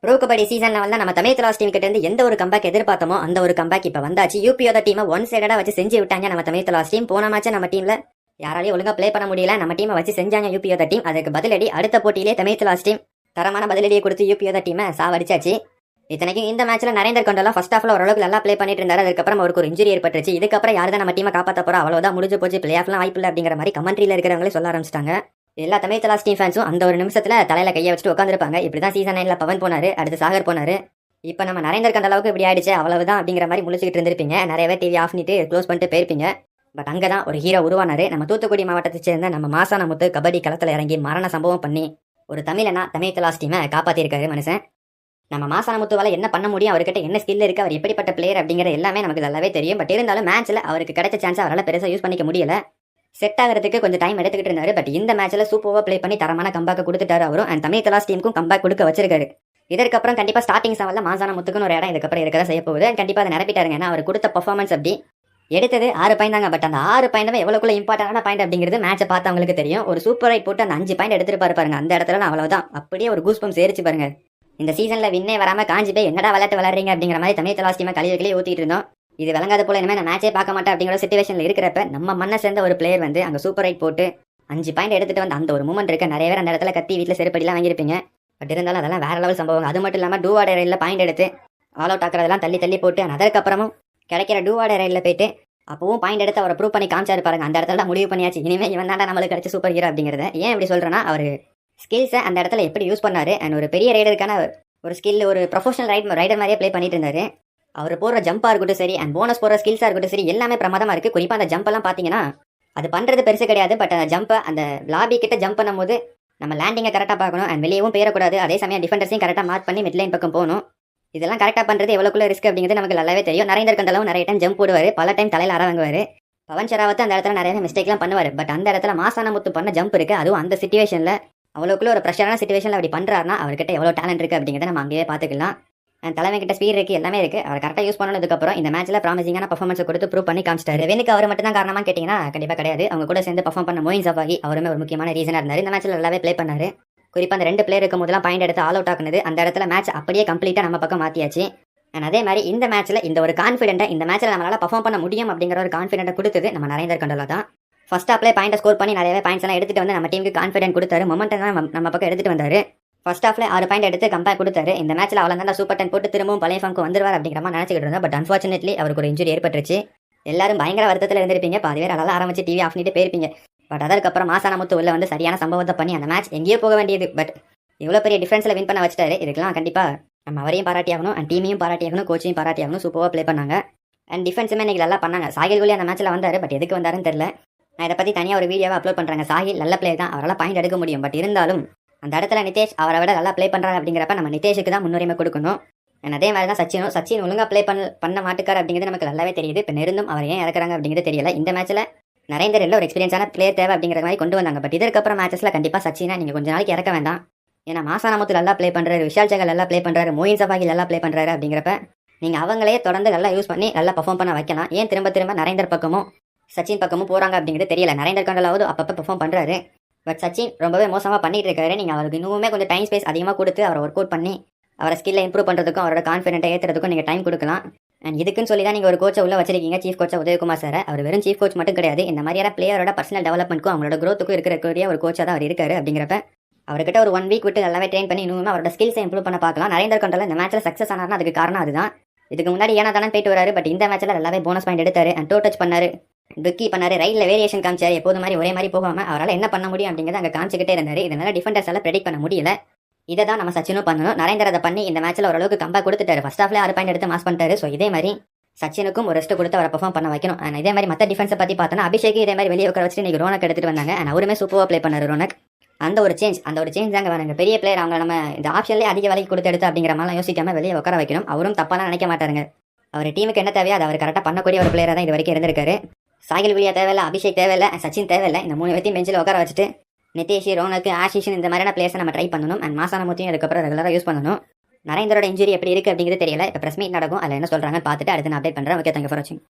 Bro kabaddi சீசன்ல வந்து நம்ம தமிழ் தலாஸ் டீம் கிட்ட இருந்து எந்த ஒரு கம்பேக் எதிர்பார்த்தோமோ அந்த ஒரு கம்பேக் இப்ப வந்தாச்சு. யூபியோட டீமை ஒன் சைடா வச்சு செஞ்சு விட்டாங்க நம்ம தமிழ் தலாஸ் டீம். போன மேட்ச் நம்ம டீம்ல யாராலையும் ஒழுங்கா ப்ளே பண்ண முடியல, நம்ம டீமை வச்சு செஞ்சாங்க யூபியோட டீம். அதுக்கு பதிலடி அடுத்த போட்டியிலே தமிழ் தலாஸ் டீம் தரமான பதிலடியை கொடுத்து யூபியோட டீமை சாவடிச்சாச்சு. இத்தனைக்கும் இந்த மேட்ச்ல நரேந்தர் கொண்டெல்லாம் ஃபர்ஸ்ட் ஹாஃப்ல ஓரளவுக்கு நல்லா ப்ளே பண்ணிட்டு இருந்தாரு. அதுக்கப்புறம் அவருக்கு ஒரு இன்ஜுரி ஏற்பட்டுச்சு. இதுக்கப்புறம் யார் தான் நம்ம டீமை காப்பாற்ற போறா, அவ்வளவுதான் முடிஞ்சு போச்சு, பிளே ஆஃப்லாம் வாய்ப்பு இல்லை அப்படிங்கிற மாதிரி கமெண்ட்ரியில இருக்கிறவங்களே சொல்ல ஆரம்பிச்சிட்டாங்க. எல்லா தமிழ் தலாஸ் டீம் ஃபேன்ஸும் அந்த ஒரு நிமிஷத்துல தலையில கையை வச்சுட்டு உட்காந்துருப்பாங்க. இப்படிதான் சீசன் 9ல பவன் போனாரு, அடுத்து சாகர் போனாரு, இப்போ நம்ம நரேந்தர் கண்ட அளவுக்கு இப்படி ஆயிடுச்சு அவ்வளவுதான் அப்படிங்கிற மாதிரி முழிச்சுக்கிட்டு இருந்திருப்பீங்க. நிறையவே டிவி ஆஃப் பண்ணிட்டு க்ளோஸ் பண்ணிட்டு போயிருப்பீங்க. பட் அங்கதான் ஒரு ஹீரோ உருவானாரு. நம்ம தூத்துக்குடி மாவட்டத்தை சேர்ந்த நம்ம மாசான முத்து கபடி களத்துல இறங்கி மரண சம்பவம் பண்ணி ஒரு தமிழனா தமிழ் தலாஸ் டீமை காப்பாத்திருக்காரு மனுஷன். நம்ம மாசான முத்துவால என்ன பண்ண முடியும், அவர்கிட்ட என்ன ஸ்கில் இருக்கு, அவர் எப்படிப்பட்ட பிளேயர் அப்படிங்கிற எல்லாமே நமக்கு நல்லாவே தெரியும். பட் இருந்தாலும் மேட்ச்ல அவருக்கு கிடைச்ச சான்ஸ் அவரால் பெருசாக யூஸ் பண்ணிக்க முடியல. செட் ஆகிறதுக்கு கொஞ்சம் டைம் எடுத்துக்கிட்டு இருந்தாரு. பட் இந்த மேட்ச்ல சூப்பராக ப்ளே பண்ணி தரமான கம்பேக் கொடுத்துட்டாரு அவரும். அண்ட் தமிழ் தலாஸ் டீமுக்கும் கம்பேக் கொடுக்க வச்சிருக்காரு. இதற்கப்புறம் கண்டிப்பா ஸ்டார்டிங் செவன்ல மாசான முத்துக்குன்னு ஒரு இடம் இதுக்கப்புறம் இருக்கதான் செய்ய போகுது. கண்டிப்பா அதை நிரப்பிட்டாருங்க. ஏன்னா அவர் கொடுத்த பர்ஃபார்மன்ஸ் அப்படி எடுத்தது 6 பாயிண்ட் தாங்க. பட் அந்த 6 பாயிண்ட் எவ்வளவுக்குள்ள இம்பார்ட்டன்டான பாயிண்ட் அப்படிங்கிறது மேட்சை பார்த்து அவங்களுக்கு தெரியும். ஒரு சூப்பர் ரைட் போட்டு அந்த 5 பாயிண்ட் எடுத்துட்டு பாருங்க. அந்த இடத்துல அவ்வளவுதான், அப்படியே ஒரு கூஸ் பம்ப் சேரிச்சு பாருங்க. இந்த சீசன்ல வின்னே வராம காஞ்சி போய் என்னடா விளையாட்டு விளையாடுறீங்க அப்படிங்கிற மாதிரி தமிழ் தலாஸ் டீமை கழிவுகளே ஊத்திட்டு இருந்தோம். இது விளங்காத போல இனிமேல் நான் மேட்சே பார்க்க மாட்டேன் அப்படிங்கிற சிச்சுவேஷன்ல இருக்கிறப்ப நம்ம மண்ணை சேர்ந்த ஒரு பிளேயர் வந்து அங்கே சூப்பர் ரைட் போட்டு 5 பாயிண்ட் எடுத்துட்டு வந்து அந்த ஒரு மூமெண்ட் இருக்க நிறைய பேர் அந்த இடத்துல கத்தி வீட்டில் செருப்படிலாம் வாங்கியிருப்பீங்க. பட் இருந்தாலும் அதெல்லாம் வேற லெவல் சம்பவம். அது மட்டும் இல்லாமல் டூவாட ரயிலில் பாயிண்ட் எடுத்து ஆல் அவுட் ஆக்குறதெல்லாம் தள்ளி தள்ளி போட்டு அதற்கப்புறமும் கிடைக்கிற டூவாட ரயிலில் போயிட்டு அப்பவும் பாயிண்ட் எடுத்து அவரை ப்ரூவ் பண்ணி காமிச்சாரு பாருங்க. அந்த இடத்துல தான் முடிவு பண்ணியாச்சு, இனிமேல் இவன் தான் நம்மளுக்கு கிடைச்ச சூப்பர் ஹீரோ அப்படிங்கிறத. ஏன் இப்படி சொல்றேன்னா, அவர் ஸ்கில்ஸை அந்த இடத்துல எப்படி யூஸ் பண்ணாரு. அண்ட் ஒரு பெரிய ரைடருக்கான ஒரு ஸ்கில், ஒரு ப்ரொஃபஷனல் ரைடர் மாதிரியே ப்ளே பண்ணிட்டு இருந்தாரு. அவர் போடுற ஜம்பாக இருக்கட்டும் சரி, அண்ட் போனஸ் போடுற ஸ்கில்ஸாக இருக்கட்டும் சரி, எல்லாமே பிரமாதமாக இருக்குது. குறிப்பாக அந்த ஜம்பெல்லாம் பார்த்தீங்கன்னா அது பண்ணுறது பெருசு கிடையாது. பட் அந்த ஜம்பை அந்த லாபி கிட்ட ஜம்ப் பண்ணும்போது நம்ம லேண்டிங்கை கரெக்டாக பார்க்கணும். அண்ட் வெளியவும் பேரக்கூடாது. அதே சமயம் டிஃபெண்டர்ஸையும் கரெக்டாக மார்க் பண்ணி மிட் லைன் பக்கம் போகணும். இதெல்லாம் கரெக்டாக பண்ணுறது எவ்வளோக்குள்ள ரிஸ்க் அப்படிங்கிறது நமக்கு நல்லாவே தெரியும். நரேந்தர் கண்டளவும் நிறைய டைம் ஜம்ப் போடுவார், பல டைம் தலையில் வாங்குவார். பவன் ஷராவத்து அந்த இடத்துல நிறைய மிஸ்டேக்லாம் பண்ணுவார். பட் அந்த இடத்துல மாசான முத்து பண்ண ஜம்ப் இருக்குது. அதுவும் அந்த சிச்சுவேஷனில் அவ்வளோக்குள்ள ஒரு ப்ரெஷரான சிச்சுவேஷனில் அப்படி பண்ணுறாருனா அவர்கிட்ட எவ்வளோ டேலண்ட் இருக்குது அப்படிங்கிறத நம்ம அங்கேயே பார்த்துக்கலாம். தலைமை கிட்ட ஸ்பீட் இருக்கு, எல்லாமே இருக்கு. அவர் கரெக்டாக யூஸ் பண்ணதுக்கப்புறம் இந்த மேட்ச்ல ப்ராமிசிங்கான பர்ஃபார்மன்ஸ் கொடுத்து ப்ரூவ் பண்ணி காமிச்சிட்டாரு. வெனுக்கு அவர் மட்டும் தான் காரணமா கேட்டீங்கன்னா கண்டிப்பாக கிடையாது. அவங்க கூட சேர்ந்து பர்ஃபார்ம் பண்ண மோயின் சஃபாகி அவருமே ஒரு முக்கியமான ரீசனாக இருந்தார். இந்த மேட்ச்ல நல்லாவே ப்ளே பண்ணாரு. குறிப்பாக அந்த 2 பிளேயர் இருக்கும் போதெல்லாம் பாயிண்ட் எடுத்து ஆல் அவுட் ஆக்குனது அந்த இடத்துல மேட்ச் அப்படியே கம்ப்ளீட்டாக நம்ம பக்கம் மாற்றியாச்சு. அண்ட் அதே மாதிரி இந்த மேட்ச்ல இந்த ஒரு கான்ஃபிடென்ட்டாக இந்த மேட்ச்ல நம்மளால பர்ஃபார்ம் பண்ண முடியும் அப்படிங்கிற ஒரு கான்ஃபிடென்ட்டை கொடுத்தது நம்ம நரேந்தர் கண்டலா தான். ஃபர்ஸ்ட் ஹாப்ல பாயிண்ட் ஸ்கோர் பண்ணி நிறையவே பாயிண்ட்ஸ் எல்லாம் எடுத்துட்டு வந்து நம்ம டீமுக்கு கான்ஃபிடென்ட் கொடுத்தாரு. மொமெண்டம் தான் நம்ம பக்கம் எடுத்துட்டு வந்தாரு. ஃபர்ஸ்ட் ஹாஃப்ல 6 பாயிண்ட் எடுத்து கம்பேக் கொடுத்தாரு. இந்த மேட்ச்ல அவ்வளோ தான் சூப்பர் 10 போட்டு திரும்பவும் பழைய ஃபார்முக்கு வந்துருவார் அப்படிங்கிற மாதிரி நினைச்சிட்டு இருந்தோம். பட் அன்ஃபார்ச்சுனேட்லி அவருக்கு ஒரு இன்ஜுரி ஏற்பட்டுருச்சு. எல்லாரும் பயங்கர வருத்தத்தில் இருந்திருப்பீங்க. பாதி பேர் அதெல்லாம் ஆரம்பிச்சு டிவி ஆஃப் பண்ணிட்டு போயிருப்பீங்க. பட் அதற்கப்புறம் மாசான முத்து உள்ள வந்து சரியான சம்பவத்தை பண்ணி அந்த மேட்ச் எங்கேயோ போக வேண்டியது. பட் இவ்வளோ பெரிய டிஃபரன்ஸில் வின் பண்ண வச்சிட்டாரு. இதுக்கெல்லாம் கண்டிப்பாக நம்ம அவரையும் பாராட்டியாகணும், அண்ட் டீமையும் பாராட்டியாகணும், கோச்சையும் பாராட்டியாகணும். சூப்பராக ப்ளே பண்ணாங்க. அண்ட் டிஃபென்ஸுமே இன்னைக்கு நல்லா பண்ணாங்க. சாகில் கோலி அந்த மேட்ச்சில் வந்தார். பட் எதுக்கு வந்தாருன்னு தெரியல. நான் இதை பற்றி தனியாக ஒரு வீடியோவை அப்லோட் பண்ணுறாங்க. சாகில் நல்ல பிளேயர் தான், அவரால் பாயிண்ட் எடுக்க முடியும். பட் இருந்தாலும் அந்த இடத்துல நிதேஷ் அவரை விட நல்லா ப்ளே பண்ணுறாரு அப்படிங்கிறப்ப நம்ம நிதேஷுக்கு தான் முன்னுரிமை கொடுக்கணும். அதே மாதிரி தான் சச்சின் ஒழுங்காக ப்ளே பண்ண மாட்டுக்கார் அப்படிங்கிறது நமக்கு நல்லாவே தெரியுது. இப்போ நெருந்தும் அவர் ஏன் இறக்குறாங்க அப்படிங்கிறது தெரியல. இந்த மேட்ச்சில் நரேந்தர் எல்லாம் ஒரு எக்ஸ்பீரியன்ஸான பிளேயர் தேவை அப்படிங்கிற மாதிரி கொண்டு வந்தாங்க. பட் இதற்கப்புறம் மேட்சஸில் கண்டிப்பாக சச்சினா நீங்கள் கொஞ்ச நாளைக்கு இறக்க வேண்டாம். ஏன்னா மாசான முத்து நல்லா ப்ளே பண்ணுறாரு, விஷால் சகல் நல்லா ப்ளே பண்ணுறாரு, மோயின் சஃபாகி நல்லா ப்ளே பண்ணுறாரு அப்படிங்கிறப்ப நீங்கள் அவங்களே தொடர்ந்து நல்லா யூஸ் பண்ணி நல்லா பர்ஃபார்ம் பண்ண வைக்கலாம். ஏன் திரும்ப நரேந்தர் பக்கமும் சச்சின் பக்கமும் போகிறாங்க அப்படிங்கிறது தெரியல. நரேந்தர் கண்டலாவது அப்பப்போ பர்ஃபார்ம் பண்ணுறாரு. பட் சச்சின் ரொம்பவே மோசமாக பண்ணிட்டு இருக்காரு. நீங்கள் அவருக்கு இன்னுமே கொஞ்சம் டைம் ஸ்பேஸ் அதிகமாக கொடுத்து அவரை ஒர்க் அவுட் பண்ணி அவரை ஸ்கில்லை இம்ப்ரூவ் பண்ணுறதுக்கும் அவரோட கான்ஃபிடென்ட்டை ஏற்றுறதுக்கும் நீங்கள் டைம் கொடுக்கலாம். அண்ட் இதுக்குன்னு சொல்லி தான் நீங்கள் ஒரு கோச்சை உள்ள வச்சிருக்கீங்க, சீஃப் கோச்சா உதயகுமார் சார். அவர் வெறும் சீஃப் கோச் மட்டும் கிடையாது, இந்த மாதிரியான பிளேயரோட பர்சனல் டெவலப்மெண்ட்க்கும் அவங்களோட க்ரோத்துக்கும் இருக்கக்கூடிய ஒரு கோச்சாக தான் அவர் இருக்காரு. அப்படிங்கிறப்ப அவர்கிட்ட ஒரு 1 வீக் விட்டு நல்லாவே ட்ரெயின் பண்ணி இன்னும் அவரோட ஸ்கில்ஸை இம்ப்ரூவ் பண்ண பார்க்கலாம். நரேந்தர் கண்டலா இந்த மேட்ச்சில் சக்ஸஸ் ஆனார்னா அதுக்கு காரணம் அதுதான். இதுக்கு முன்னாடி ஏன்னா தானே போயிட்டு வராரு. பட் இந்த மேட்ச்சில் நல்லாவே போனஸ் பாயிண்ட் எடுத்தாரு. அண்ட் டோ டச் பண்ணாரு, டுக்கி பண்ணாரு, ரைட்ல வேரியேஷன் காமிச்சாரு. எப்போது மாதிரி ஒரே மாதிரி போகாம அவரால் என்ன பண்ண முடியும் அப்படிங்கிறத அங்கே காமிச்சிக்கிட்டே இருந்தாரு. இதனால டிஃபெண்டர்ஸால ப்ரெடிக்ட் பண்ண முடியல. இதை தான் நம்ம சச்சினும் பண்ணணும். நரேந்தர் அதை பண்ணி இந்த மேட்ச்சில் ஓரளவுக்கு கம்பேக் கொடுத்துட்டாரு. ஃபர்ஸ்ட் ஹாஃப்ல 6 பாயிண்ட் எடுத்து மாஸ் பண்ணிட்டாரு. ஸோ இதே மாதிரி சச்சினுக்கும் ஒரு ரெஸ்ட் கொடுத்து அவரை பர்ஃபார்ம் பண்ண வைக்கணும். அண்ட் இதே மாதிரி மற்ற டிஃபென்ஸை பற்றி பார்த்தோன்னா அபிஷேக் இதே மாதிரி வெளியே உட்கார வச்சுட்டு இன்னைக்கு ரோனக் எடுத்துட்டு வந்தாங்க. அண்ட் அவருமே சூப்பராக ப்ளே பண்ணாரு ரோனக். அந்த ஒரு சேஞ்ச் தாங்க வேணுங்க. பெரிய பிளேயர் அவங்க நம்ம இந்த ஆப்ஷன்லேயே அதிக வேலைக்கு கொடுத்து எடுத்து அப்படிங்கிற மாதிரிலாம் யோசிக்காம வெளியே உட்கார வைக்கணும். அவரும் தப்பாலாம் நினைக்க மாட்டாருங்க. அவர் டீமுக்கு என்ன தேவையோ அதை அவர் கரெக்டாக பண்ணக்கூடிய ஒரு பிளேயராக தான் இது வரைக்கும் இருந்திருக்காரு. சாகில் விலியா தேவையில்லை, அபிஷேக் தேவையில்லை, சச்சின் தேவையில்லை. இந்த 3 பேர்த்தையும் பெஞ்சில் உட்கார வச்சுட்டு நிதேஷ், ரோனக், ஆஷிஷன் இந்த மாதிரியான பிளேயர்ஸை நம்ம ட்ரை பண்ணணும். அண்ட் மாசான முத்தையும் அதுக்கப்புறம் ரெகுலராக யூஸ் பண்ணணும். நரேந்தரோட இன்ஜுரி எப்படி இருக்குது அப்படிங்கிறது தெரியல. இப்போ பிரஸ் மீட் நடக்கும், அதில் என்ன சொல்கிறாங்கன்னு பார்த்துட்டு அடுத்து நான் அப்டேட் பண்ணுறேன். ஓகே, தேங்க்யூ ஃபார் வாட்சிங்.